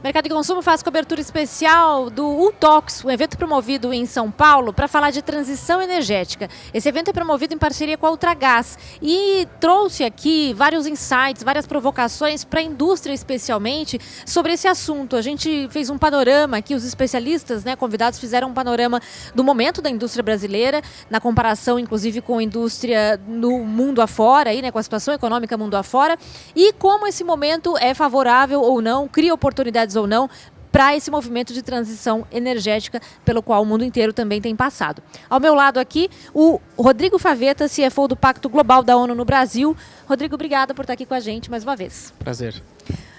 Mercado de Consumo faz cobertura especial do UTalks, um evento promovido em São Paulo para falar de transição energética. Esse evento é promovido em parceria com a Ultragaz e trouxe aqui vários insights, várias provocações para a indústria especialmente sobre esse assunto. A gente fez um panorama aqui, os especialistas, convidados fizeram um panorama do momento da indústria brasileira, na comparação inclusive com a indústria no mundo afora, com a situação econômica mundo afora, e como esse momento é favorável ou não, cria oportunidades ou não, para esse movimento de transição energética pelo qual o mundo inteiro também tem passado. Ao meu lado aqui, o Rodrigo Faveta, CFO do Pacto Global da ONU no Brasil. Rodrigo, obrigada por estar aqui com a gente mais uma vez. Prazer.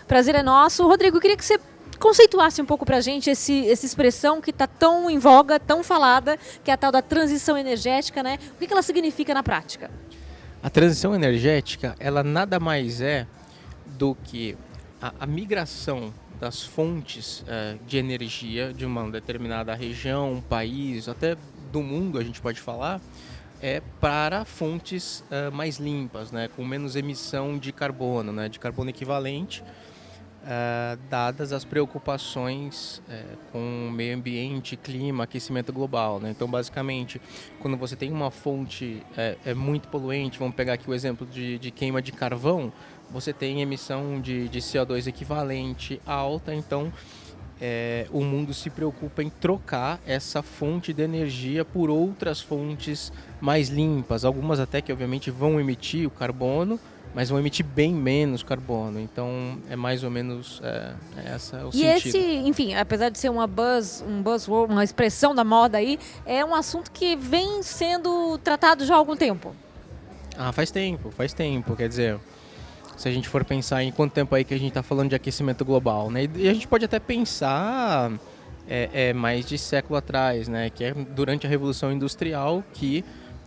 Prazer é nosso. Rodrigo, eu queria que você conceituasse um pouco para a gente essa expressão que está tão em voga, tão falada, que é a tal da transição energética, O que ela significa na prática? A transição energética, ela nada mais é do que a migração das fontes de energia de uma determinada região, um país, até do mundo a gente pode falar, para fontes mais limpas, com menos emissão de carbono equivalente, dadas as preocupações com meio ambiente, clima, aquecimento global. Então, basicamente, quando você tem uma fonte muito poluente, vamos pegar aqui o exemplo de queima de carvão, você tem emissão de CO2 equivalente alta, então o mundo se preocupa em trocar essa fonte de energia por outras fontes mais limpas, algumas até que obviamente vão emitir o carbono, mas vão emitir bem menos carbono. Então, é mais ou menos essa o sentido. E esse, apesar de ser um buzzword, uma expressão da moda aí, é um assunto que vem sendo tratado já há algum tempo. Faz tempo. Quer dizer, se a gente for pensar em quanto tempo aí que a gente está falando de aquecimento global, E a gente pode até pensar mais de século atrás, que é durante a Revolução Industrial que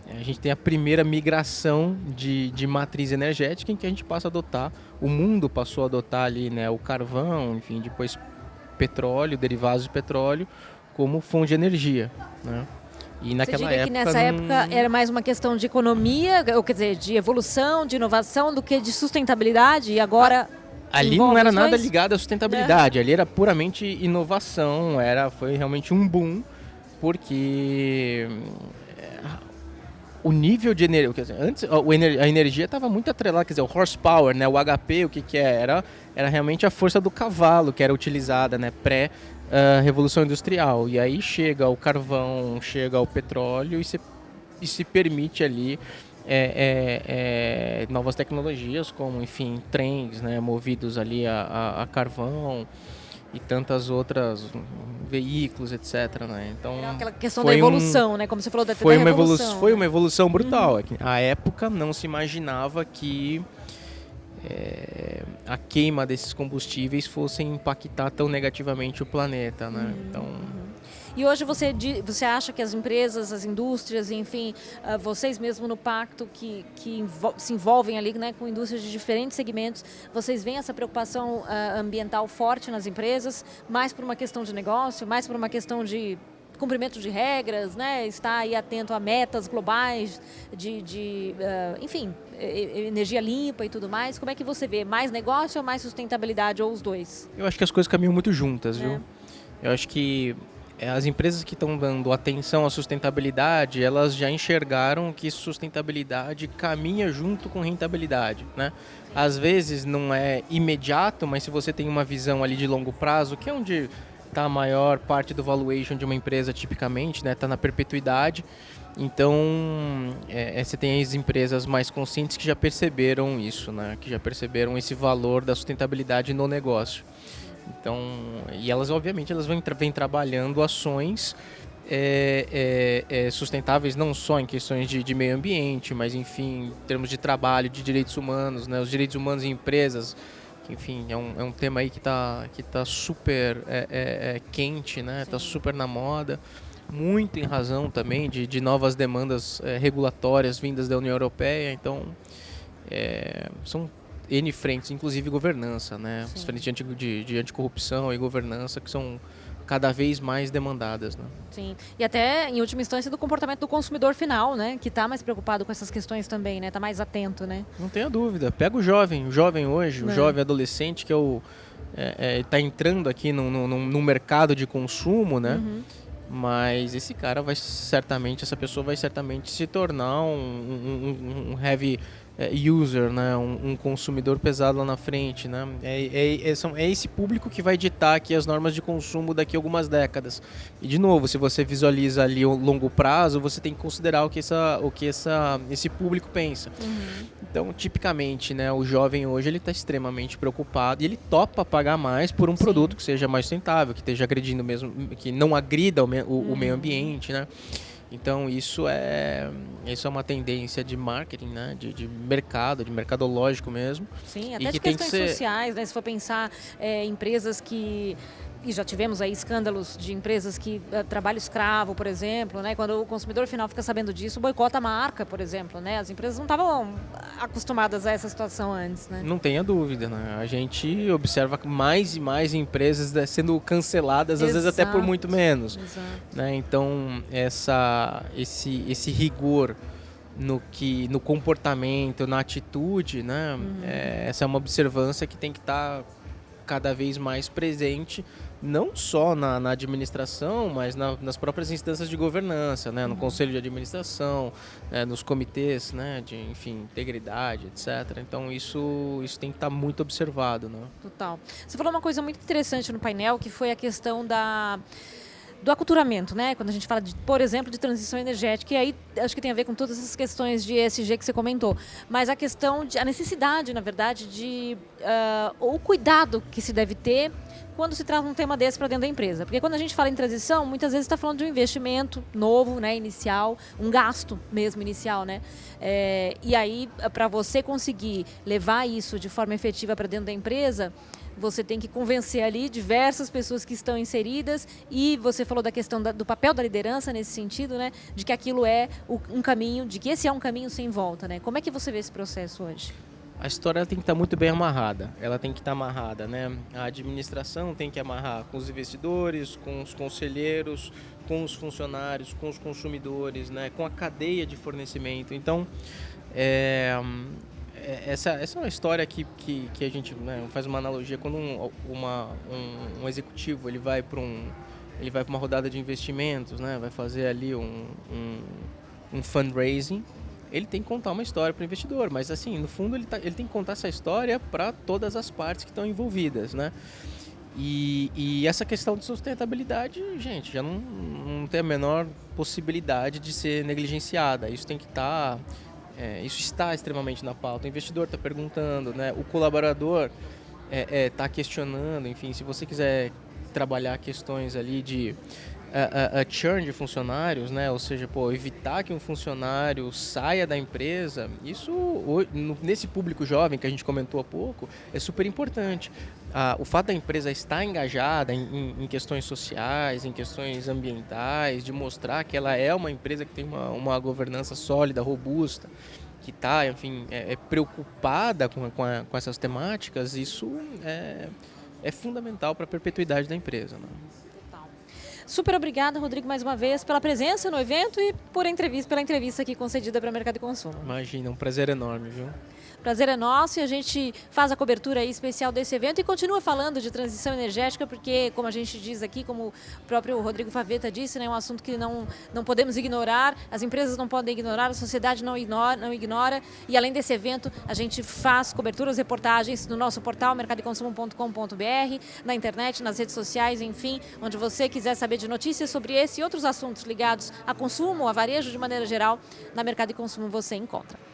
a gente tem a primeira migração de matriz energética em que a gente passa a adotar, o mundo passou a adotar ali, o carvão, depois petróleo, derivados de petróleo, como fonte de energia, E naquela Você diria que nessa época era mais uma questão de economia, ou quer dizer, de evolução, de inovação, do que de sustentabilidade, e agora ali não era nada ligado à sustentabilidade, ali era puramente inovação, foi realmente um boom, porque o nível de energia, antes a energia estava muito atrelada, o horsepower, o HP, o que era realmente a força do cavalo que era utilizada, pré-revolução industrial. E aí chega o carvão, chega o petróleo e se permite ali novas tecnologias, como, trens, movidos ali a carvão, e tantas outras veículos, etc. Então, aquela questão da evolução, como você falou, da revolução. Foi uma evolução brutal. À época não se imaginava que a queima desses combustíveis fosse impactar tão negativamente o planeta. Então, e hoje você acha que as empresas, as indústrias, vocês mesmo no pacto que se envolvem ali, com indústrias de diferentes segmentos, vocês veem essa preocupação ambiental forte nas empresas, mais por uma questão de negócio, mais por uma questão de cumprimento de regras, estar aí atento a metas globais de energia limpa e tudo mais? Como é que você vê? Mais negócio ou mais sustentabilidade, ou os dois? Eu acho que as coisas caminham muito juntas, viu? Eu acho que as empresas que estão dando atenção à sustentabilidade, elas já enxergaram que sustentabilidade caminha junto com rentabilidade, Às vezes não é imediato, mas se você tem uma visão ali de longo prazo, que é onde está a maior parte do valuation de uma empresa tipicamente, está na perpetuidade. Então, você tem as empresas mais conscientes que já perceberam isso, que já perceberam esse valor da sustentabilidade no negócio. Então, e elas, obviamente, vêm trabalhando ações sustentáveis, não só em questões de meio ambiente, mas, em termos de trabalho, de direitos humanos, os direitos humanos em empresas, que, é um tema aí que tá super quente, está super na moda, muito em razão também de novas demandas regulatórias vindas da União Europeia. Então, são N frentes, inclusive governança, As frentes de anticorrupção e governança que são cada vez mais demandadas. Sim, e até em última instância do comportamento do consumidor final, que está mais preocupado com essas questões também, está mais atento, Não tenha dúvida, pega o jovem hoje, o jovem adolescente, que é está entrando aqui no mercado de consumo, né? Uhum. Mas essa pessoa vai certamente se tornar um heavy user, né? Um consumidor pesado lá na frente, né? É esse público que vai ditar aqui as normas de consumo daqui a algumas décadas. E de novo, se você visualiza ali o longo prazo, você tem que considerar o que esse público pensa. Uhum. Então, tipicamente, né, o jovem hoje ele está extremamente preocupado e ele topa pagar mais por um Sim. produto que seja mais sustentável, que esteja agredindo mesmo, que não agrida o meio ambiente, né? Então isso é uma tendência de marketing, né? De mercado, de mercadológico mesmo. Sim, E até que de tem que questões ser sociais, né? Se for pensar empresas que... E já tivemos aí escândalos de empresas que trabalho escravo, por exemplo, né? Quando o consumidor final fica sabendo disso, boicota a marca, por exemplo, né? As empresas não estavam acostumadas a essa situação antes, né? Não tenha dúvida, né? A gente observa mais e mais empresas sendo canceladas, às vezes até por muito menos. Exato. Né? Então, esse rigor no comportamento, na atitude, né? Essa é uma observância que tem que estar cada vez mais presente, não só na administração, mas nas próprias instâncias de governança, né? No conselho de administração, nos comitês, né? De, enfim, integridade, etc. Então isso tem que estar muito observado, né? Total. Você falou uma coisa muito interessante no painel, que foi a questão do aculturamento, né? Quando a gente fala, por exemplo, de transição energética, e aí acho que tem a ver com todas essas questões de ESG que você comentou, mas a questão, a necessidade, na verdade, ou o cuidado que se deve ter quando se traz um tema desse para dentro da empresa. Porque quando a gente fala em transição, muitas vezes está falando de um investimento novo, né, inicial, um gasto mesmo inicial, né? E aí, para você conseguir levar isso de forma efetiva para dentro da empresa, você tem que convencer ali diversas pessoas que estão inseridas, e você falou da questão do papel da liderança nesse sentido, né? De que aquilo é um caminho, de que esse é um caminho sem volta, né? Como é que você vê esse processo hoje? A história tem que estar muito bem amarrada. Ela tem que estar amarrada, né? A administração tem que amarrar com os investidores, com os conselheiros, com os funcionários, com os consumidores, né? Com a cadeia de fornecimento. Então, essa é uma história que a gente, né, faz uma analogia quando um executivo ele vai para uma rodada de investimentos, né? Vai fazer ali um fundraising. Ele tem que contar uma história para o investidor, mas assim, no fundo ele tem que contar essa história para todas as partes que estão envolvidas, né? E essa questão de sustentabilidade, gente, já não tem a menor possibilidade de ser negligenciada. Isso tem que estar, isso está extremamente na pauta. O investidor está perguntando, né? O colaborador está questionando, enfim, se você quiser trabalhar questões ali de a churn de funcionários, né? Ou seja, evitar que um funcionário saia da empresa, isso nesse público jovem que a gente comentou há pouco é super importante. O fato da empresa estar engajada em questões sociais, em questões ambientais, de mostrar que ela é uma empresa que tem uma governança sólida, robusta, que está, enfim, preocupada com essas temáticas, isso é fundamental para a perpetuidade da empresa, né? Super obrigada, Rodrigo, mais uma vez, pela presença no evento e pela entrevista aqui concedida para o Mercado e Consumo. Imagina, um prazer enorme, viu? Prazer é nosso, e a gente faz a cobertura aí especial desse evento e continua falando de transição energética, porque, como a gente diz aqui, como o próprio Rodrigo Faveta disse, né, é um assunto que não podemos ignorar, as empresas não podem ignorar, a sociedade não ignora, e além desse evento, a gente faz coberturas, reportagens no nosso portal mercadoconsumo.com.br, na internet, nas redes sociais, enfim, onde você quiser saber de notícias sobre esse e outros assuntos ligados a consumo, a varejo de maneira geral, na Mercado e Consumo você encontra.